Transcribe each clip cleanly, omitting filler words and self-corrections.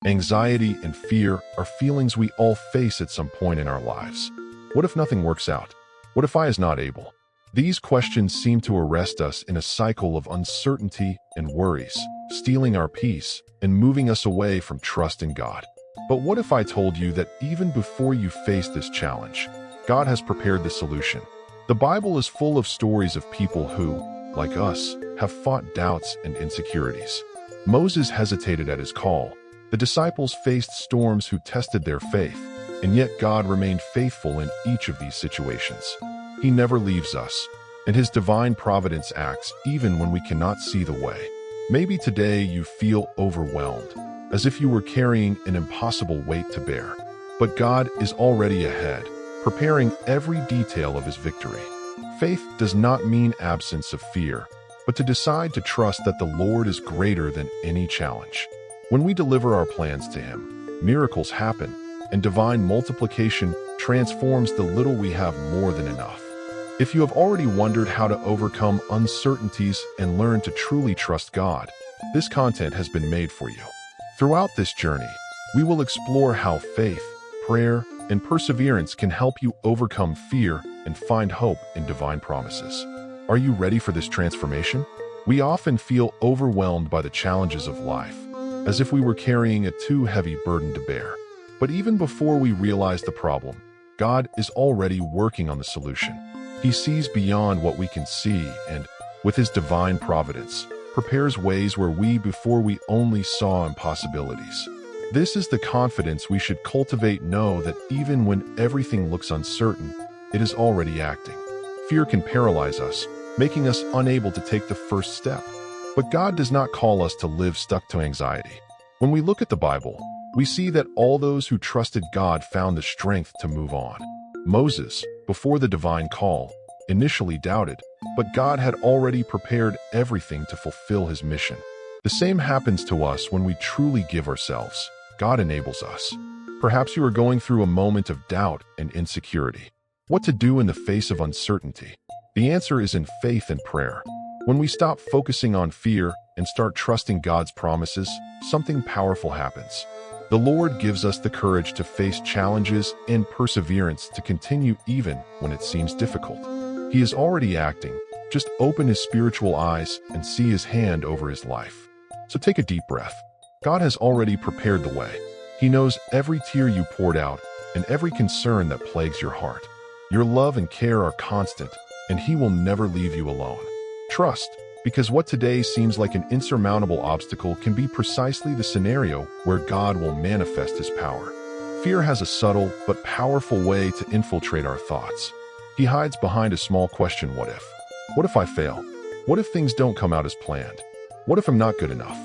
Anxiety and fear are feelings we all face at some point in our lives. What if nothing works out? What if I is not able? These questions seem to arrest us in a cycle of uncertainty and worries, stealing our peace and moving us away from trust in God. But what if I told you that even before you face this challenge, God has prepared the solution? The Bible is full of stories of people who, like us, have fought doubts and insecurities. Moses hesitated at his call. The disciples faced storms who tested their faith, and yet God remained faithful in each of these situations. He never leaves us, and His divine providence acts even when we cannot see the way. Maybe today you feel overwhelmed, as if you were carrying an impossible weight to bear. But God is already ahead, preparing every detail of His victory. Faith does not mean absence of fear, but to decide to trust that the Lord is greater than any challenge. When we deliver our plans to Him, miracles happen, and divine multiplication transforms the little we have more than enough. If you have already wondered how to overcome uncertainties and learn to truly trust God, this content has been made for you. Throughout this journey, we will explore how faith, prayer, and perseverance can help you overcome fear and find hope in divine promises. Are you ready for this transformation? We often feel overwhelmed by the challenges of life, as if we were carrying a too heavy burden to bear. But even before we realize the problem, God is already working on the solution. He sees beyond what we can see and, with His divine providence, prepares ways where before we only saw impossibilities. This is the confidence we should cultivate. Know that even when everything looks uncertain, it is already acting. Fear can paralyze us, making us unable to take the first step. But God does not call us to live stuck to anxiety. When we look at the Bible, we see that all those who trusted God found the strength to move on. Moses, before the divine call, initially doubted, but God had already prepared everything to fulfill His mission. The same happens to us when we truly give ourselves. God enables us. Perhaps you are going through a moment of doubt and insecurity. What to do in the face of uncertainty? The answer is in faith and prayer. When we stop focusing on fear and start trusting God's promises, something powerful happens. The Lord gives us the courage to face challenges and perseverance to continue even when it seems difficult. He is already acting. Just open His spiritual eyes and see His hand over His life. So take a deep breath. God has already prepared the way. He knows every tear you poured out and every concern that plagues your heart. Your love and care are constant, and He will never leave you alone. Trust, because what today seems like an insurmountable obstacle can be precisely the scenario where God will manifest His power. Fear has a subtle but powerful way to infiltrate our thoughts. He hides behind a small question: what if? What if I fail? What if things don't come out as planned? What if I'm not good enough?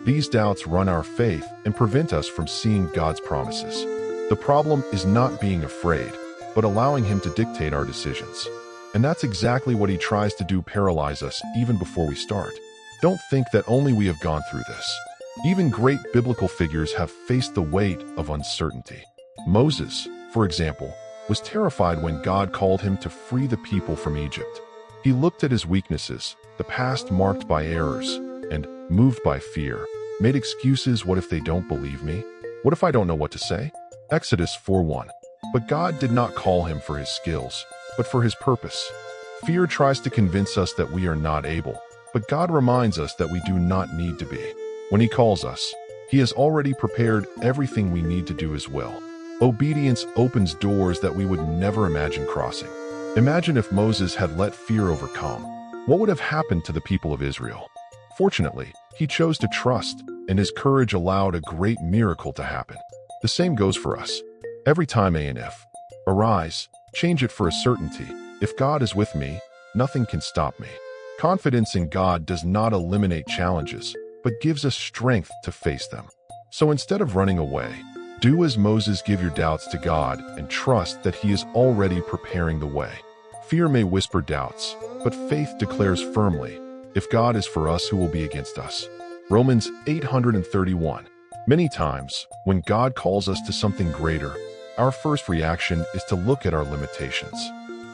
These doubts run our faith and prevent us from seeing God's promises. The problem is not being afraid, but allowing Him to dictate our decisions. And that's exactly what He tries to do: paralyze us even before we start. Don't think that only we have gone through this. Even great biblical figures have faced the weight of uncertainty. Moses, for example, was terrified when God called him to free the people from Egypt. He looked at his weaknesses, the past marked by errors, and, moved by fear, made excuses. What if they don't believe me? What if I don't know what to say? Exodus 4:1. But God did not call him for his skills, but for His purpose. Fear tries to convince us that we are not able, but God reminds us that we do not need to be. When He calls us, He has already prepared everything we need to do His will. Obedience opens doors that we would never imagine crossing. Imagine if Moses had let fear overcome. What would have happened to the people of Israel? Fortunately, he chose to trust, and his courage allowed a great miracle to happen. The same goes for us. Every time A&F, arise, change it for a certainty. If God is with me, nothing can stop me. Confidence in God does not eliminate challenges, but gives us strength to face them. So instead of running away, do as Moses: give your doubts to God and trust that He is already preparing the way. Fear may whisper doubts, but faith declares firmly, if God is for us, who will be against us? Romans 8:31. Many times, when God calls us to something greater, our first reaction is to look at our limitations.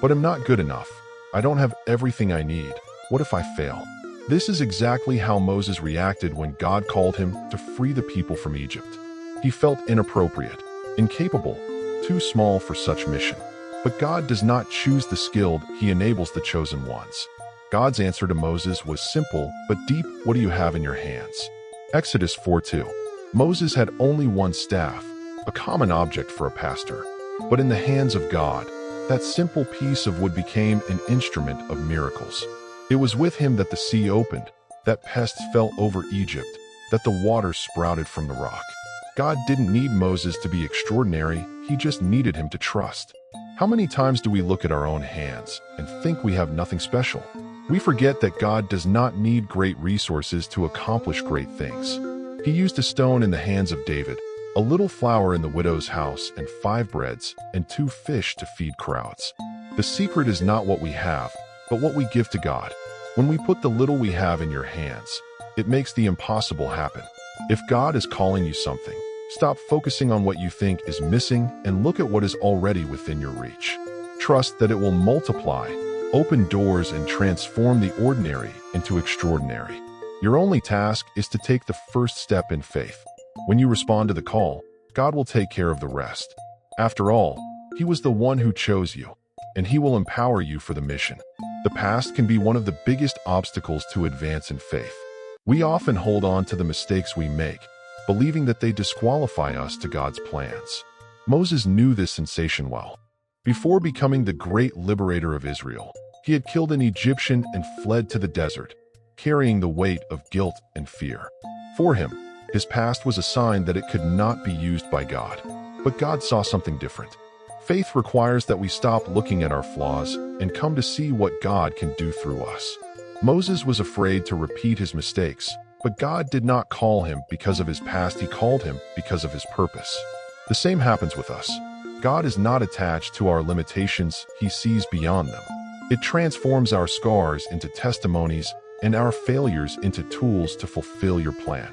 But I'm not good enough. I don't have everything I need. What if I fail? This is exactly how Moses reacted when God called him to free the people from Egypt. He felt inappropriate, incapable, too small for such mission. But God does not choose the skilled, he enables the chosen ones. God's answer to Moses was simple but deep. What do you have in your hands? Exodus 4:2. Moses had only one staff, a common object for a pastor. But in the hands of God, that simple piece of wood became an instrument of miracles. It was with him that the sea opened, that pests fell over Egypt, that the water sprouted from the rock. God didn't need Moses to be extraordinary, he just needed him to trust. How many times do we look at our own hands and think we have nothing special? We forget that God does not need great resources to accomplish great things. He used a stone in the hands of David, a little flour in the widow's house, and 5 breads and 2 fish to feed crowds. The secret is not what we have, but what we give to God. When we put the little we have in your hands, it makes the impossible happen. If God is calling you something, stop focusing on what you think is missing and look at what is already within your reach. Trust that it will multiply, open doors, and transform the ordinary into extraordinary. Your only task is to take the first step in faith. When you respond to the call, God will take care of the rest. After all, He was the one who chose you, and He will empower you for the mission. The past can be one of the biggest obstacles to advance in faith. We often hold on to the mistakes we make, believing that they disqualify us to God's plans. Moses knew this sensation well. Before becoming the great liberator of Israel, he had killed an Egyptian and fled to the desert, carrying the weight of guilt and fear. For him, his past was a sign that it could not be used by God. But God saw something different. Faith requires that we stop looking at our flaws and come to see what God can do through us. Moses was afraid to repeat his mistakes, but God did not call him because of his past, He called him because of His purpose. The same happens with us. God is not attached to our limitations, He sees beyond them. It transforms our scars into testimonies and our failures into tools to fulfill your plan.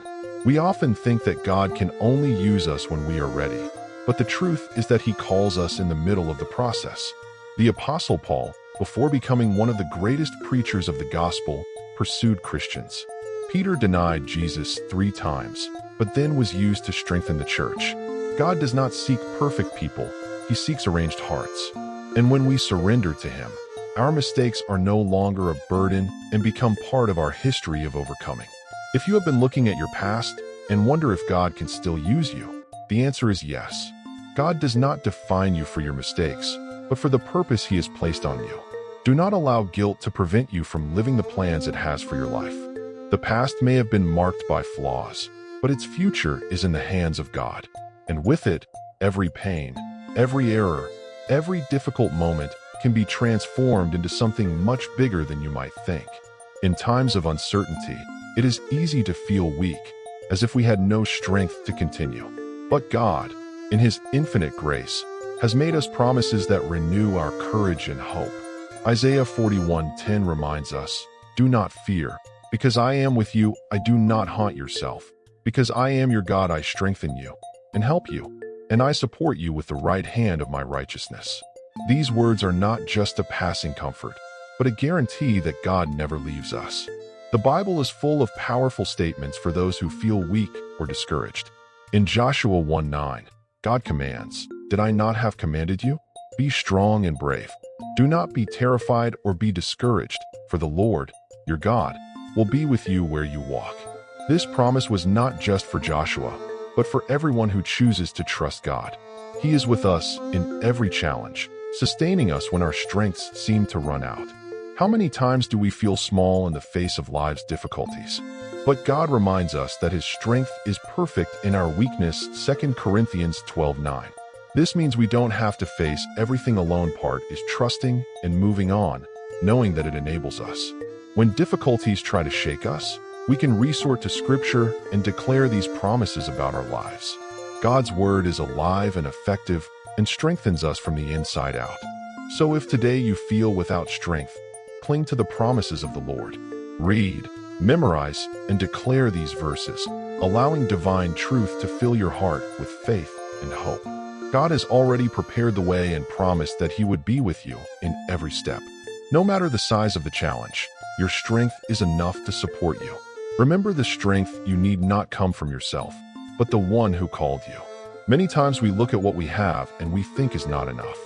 We often think that God can only use us when we are ready, but the truth is that He calls us in the middle of the process. The Apostle Paul, before becoming one of the greatest preachers of the gospel, pursued Christians. Peter denied Jesus 3 times, but then was used to strengthen the church. God does not seek perfect people, He seeks arranged hearts. And when we surrender to Him, our mistakes are no longer a burden and become part of our history of overcoming. If you have been looking at your past and wonder if God can still use you, the answer is yes. God does not define you for your mistakes, but for the purpose He has placed on you. Do not allow guilt to prevent you from living the plans it has for your life. The past may have been marked by flaws, but its future is in the hands of God. And with it, every pain, every error, every difficult moment can be transformed into something much bigger than you might think. In times of uncertainty, it is easy to feel weak, as if we had no strength to continue. But God, in His infinite grace, has made us promises that renew our courage and hope. Isaiah 41:10 reminds us, "Do not fear, because I am with you. I do not haunt yourself. Because I am your God, I strengthen you and help you, and I support you with the right hand of my righteousness." These words are not just a passing comfort, but a guarantee that God never leaves us. The Bible is full of powerful statements for those who feel weak or discouraged. In Joshua 1:9, God commands, "Did I not have commanded you? Be strong and brave. Do not be terrified or be discouraged, for the Lord, your God, will be with you where you walk." This promise was not just for Joshua, but for everyone who chooses to trust God. He is with us in every challenge, sustaining us when our strengths seem to run out. How many times do we feel small in the face of life's difficulties? But God reminds us that His strength is perfect in our weakness, 2 Corinthians 12:9. This means we don't have to face everything alone. Part is trusting and moving on, knowing that it enables us. When difficulties try to shake us, we can resort to Scripture and declare these promises about our lives. God's Word is alive and effective and strengthens us from the inside out. So if today you feel without strength, cling to the promises of the Lord. Read, memorize, and declare these verses, allowing divine truth to fill your heart with faith and hope. God has already prepared the way and promised that He would be with you in every step. No matter the size of the challenge, your strength is enough to support you. Remember, the strength you need not come from yourself. but the one who called you. Many times we look at what we have and we think is not enough.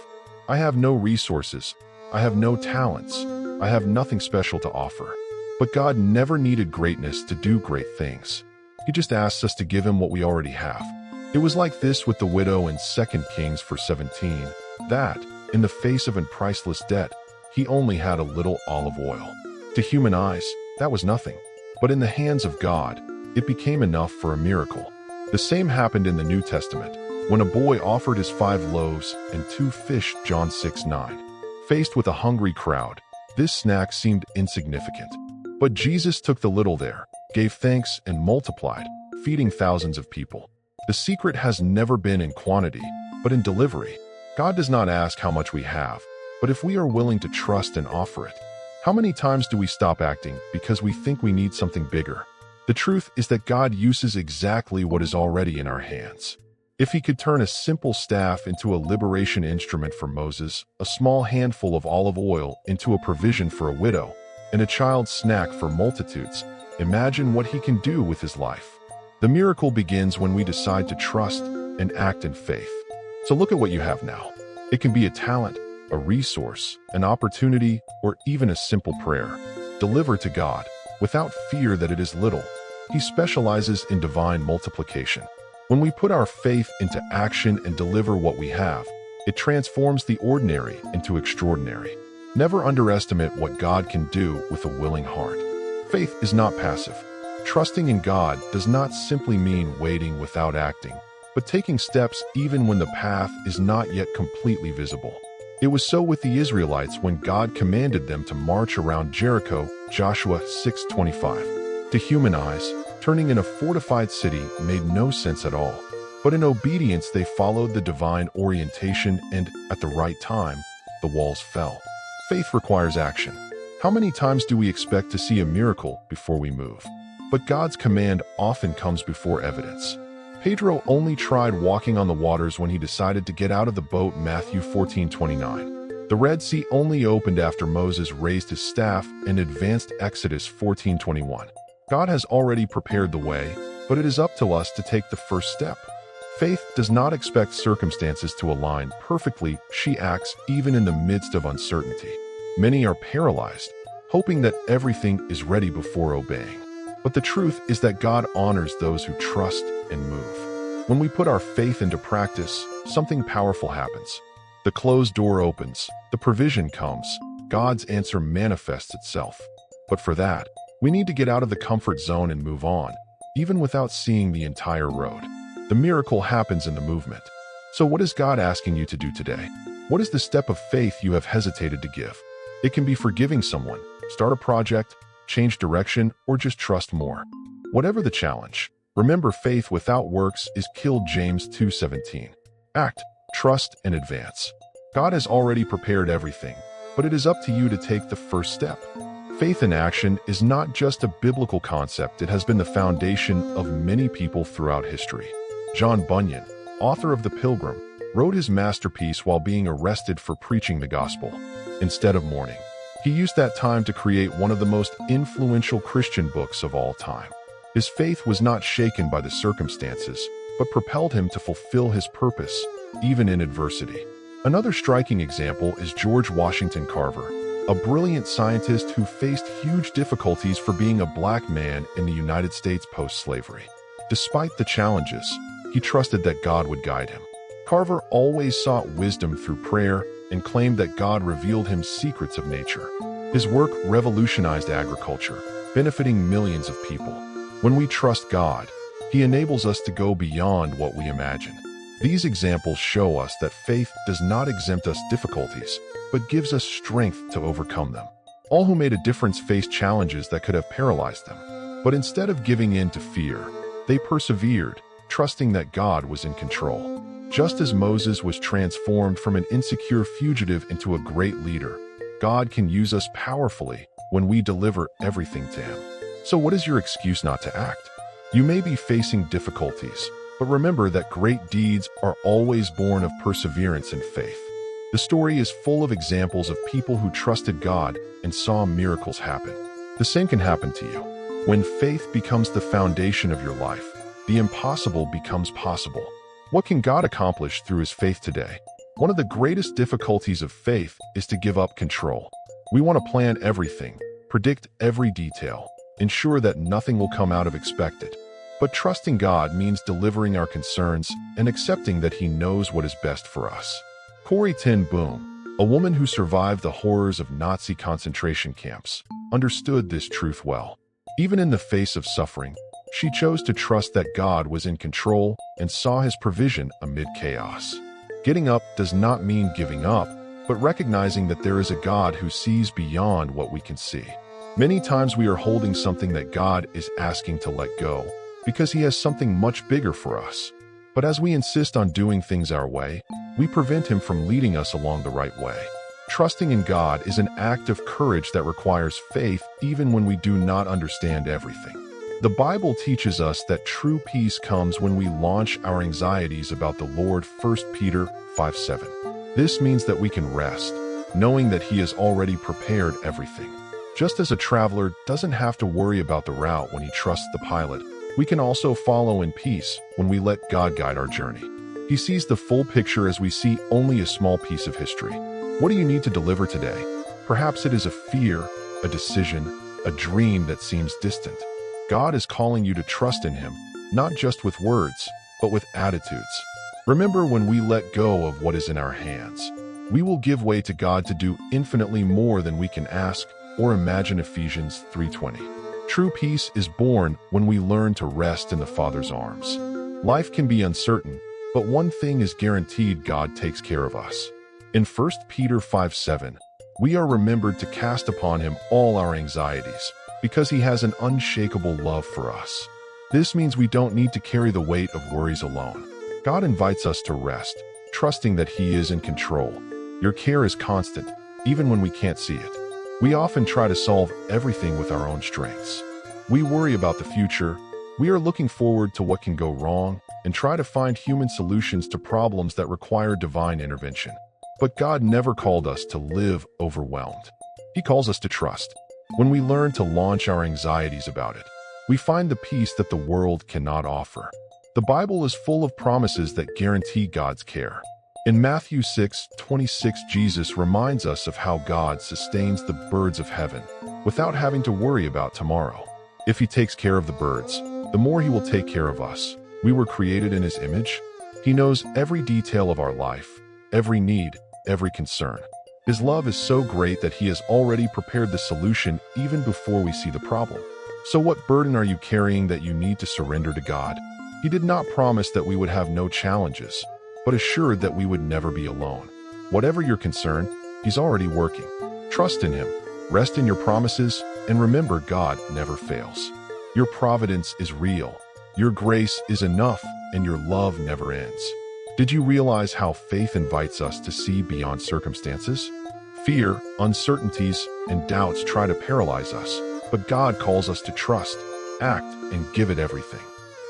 I have no resources. I have no talents. I have nothing special to offer. But God never needed greatness to do great things. He just asks us to give him what we already have. It was like this with the widow in 2 Kings 4:17, that, in the face of a priceless debt, he only had a little olive oil. To human eyes, that was nothing. But in the hands of God, it became enough for a miracle. The same happened in the New Testament, when a boy offered his 5 loaves and 2 fish, John 6:9. Faced with a hungry crowd, this snack seemed insignificant. But Jesus took the little there, gave thanks, and multiplied, feeding thousands of people. The secret has never been in quantity, but in delivery. God does not ask how much we have, but if we are willing to trust and offer it. How many times do we stop acting because we think we need something bigger? The truth is that God uses exactly what is already in our hands. If he could turn a simple staff into a liberation instrument for Moses, a small handful of olive oil into a provision for a widow, and a child's snack for multitudes, imagine what he can do with his life. The miracle begins when we decide to trust and act in faith. So look at what you have now. It can be a talent, a resource, an opportunity, or even a simple prayer. Deliver to God, without fear that it is little. He specializes in divine multiplication. When we put our faith into action and deliver what we have, it transforms the ordinary into extraordinary. Never underestimate what God can do with a willing heart. Faith is not passive. Trusting in God does not simply mean waiting without acting, but taking steps even when the path is not yet completely visible. It was so with the Israelites when God commanded them to march around Jericho, Joshua 6:25. To human eyes, turning in a fortified city made no sense at all. But in obedience they followed the divine orientation and, at the right time, the walls fell. Faith requires action. How many times do we expect to see a miracle before we move? But God's command often comes before evidence. Pedro only tried walking on the waters when he decided to get out of the boat, Matthew 14:29. The Red Sea only opened after Moses raised his staff and advanced, Exodus 14:21. God has already prepared the way, but it is up to us to take the first step. Faith does not expect circumstances to align perfectly. She acts even in the midst of uncertainty. Many are paralyzed, hoping that everything is ready before obeying. But the truth is that God honors those who trust and move. When we put our faith into practice, something powerful happens. The closed door opens, the provision comes, God's answer manifests itself. But for that, we need to get out of the comfort zone and move on, even without seeing the entire road. The miracle happens in the movement. So what is God asking you to do today? What is the step of faith you have hesitated to give? It can be forgiving someone, start a project, change direction, or just trust more. Whatever the challenge, remember faith without works is killed, James 2:17. Act, trust, and advance. God has already prepared everything, but it is up to you to take the first step. Faith in action is not just a biblical concept, it has been the foundation of many people throughout history. John Bunyan, author of The Pilgrim, wrote his masterpiece while being arrested for preaching the gospel. Instead of mourning, he used that time to create one of the most influential Christian books of all time. His faith was not shaken by the circumstances, but propelled him to fulfill his purpose, even in adversity. Another striking example is George Washington Carver, a brilliant scientist who faced huge difficulties for being a black man in the United States post-slavery. Despite the challenges, he trusted that God would guide him. Carver always sought wisdom through prayer and claimed that God revealed him secrets of nature. His work revolutionized agriculture, benefiting millions of people. When we trust God, He enables us to go beyond what we imagine. These examples show us that faith does not exempt us difficulties, but gives us strength to overcome them. All who made a difference faced challenges that could have paralyzed them. But instead of giving in to fear, they persevered, trusting that God was in control. Just as Moses was transformed from an insecure fugitive into a great leader, God can use us powerfully when we deliver everything to Him. So what is your excuse not to act? You may be facing difficulties, but remember that great deeds are always born of perseverance and faith. The story is full of examples of people who trusted God and saw miracles happen. The same can happen to you. When faith becomes the foundation of your life, the impossible becomes possible. What can God accomplish through his faith today? One of the greatest difficulties of faith is to give up control. We want to plan everything, predict every detail, ensure that nothing will come out of expected. But trusting God means delivering our concerns and accepting that he knows what is best for us. Corrie ten Boom, a woman who survived the horrors of Nazi concentration camps, understood this truth well. Even in the face of suffering, she chose to trust that God was in control and saw his provision amid chaos. Getting up does not mean giving up, but recognizing that there is a God who sees beyond what we can see. Many times we are holding something that God is asking to let go because he has something much bigger for us. But as we insist on doing things our way, we prevent him from leading us along the right way. Trusting in God is an act of courage that requires faith even when we do not understand everything. The Bible teaches us that true peace comes when we launch our anxieties about the Lord. 1 Peter 5:7. This means that we can rest, knowing that he has already prepared everything. Just as a traveler doesn't have to worry about the route when he trusts the pilot, we can also follow in peace when we let God guide our journey. He sees the full picture as we see only a small piece of history. What do you need to deliver today? Perhaps it is a fear, a decision, a dream that seems distant. God is calling you to trust in him, not just with words, but with attitudes. Remember, when we let go of what is in our hands, we will give way to God to do infinitely more than we can ask or imagine. Ephesians 3:20. True peace is born when we learn to rest in the Father's arms. Life can be uncertain, but one thing is guaranteed: God takes care of us. In 1 Peter 5:7, we are remembered to cast upon him all our anxieties, because he has an unshakable love for us. This means we don't need to carry the weight of worries alone. God invites us to rest, trusting that he is in control. Your care is constant, even when we can't see it. We often try to solve everything with our own strengths. We worry about the future, we are looking forward to what can go wrong, and try to find human solutions to problems that require divine intervention. But God never called us to live overwhelmed. He calls us to trust. When we learn to launch our anxieties about it, we find the peace that the world cannot offer. The Bible is full of promises that guarantee God's care. In Matthew 6:26, Jesus reminds us of how God sustains the birds of heaven without having to worry about tomorrow. If he takes care of the birds, the more he will take care of us. We were created in his image. He knows every detail of our life, every need, every concern. His love is so great that he has already prepared the solution even before we see the problem. So what burden are you carrying that you need to surrender to God? He did not promise that we would have no challenges, but assured that we would never be alone. Whatever your concern, he's already working. Trust in him, rest in your promises, and remember, God never fails. Your providence is real, your grace is enough, and your love never ends. Did you realize how faith invites us to see beyond circumstances? Fear, uncertainties, and doubts try to paralyze us, but God calls us to trust, act, and give it everything.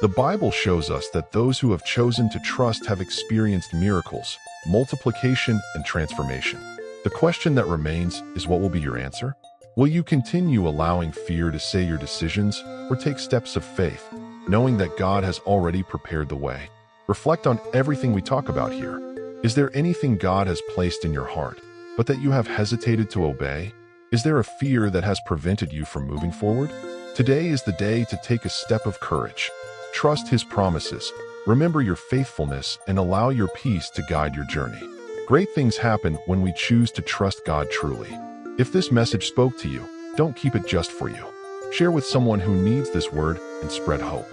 The Bible shows us that those who have chosen to trust have experienced miracles, multiplication, and transformation. The question that remains is, what will be your answer? Will you continue allowing fear to say your decisions, or take steps of faith, knowing that God has already prepared the way? Reflect on everything we talk about here. Is there anything God has placed in your heart, but that you have hesitated to obey? Is there a fear that has prevented you from moving forward? Today is the day to take a step of courage. Trust his promises, remember your faithfulness, and allow your peace to guide your journey. Great things happen when we choose to trust God truly. If this message spoke to you, don't keep it just for you. Share with someone who needs this word and spread hope.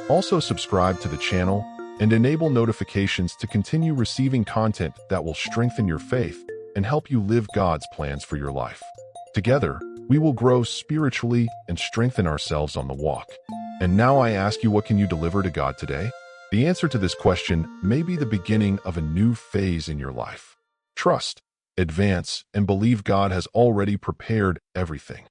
Also, subscribe to the channel and enable notifications to continue receiving content that will strengthen your faith and help you live God's plans for your life. Together, we will grow spiritually and strengthen ourselves on the walk. And now I ask you, what can you deliver to God today? The answer to this question may be the beginning of a new phase in your life. Trust, advance, and believe God has already prepared everything.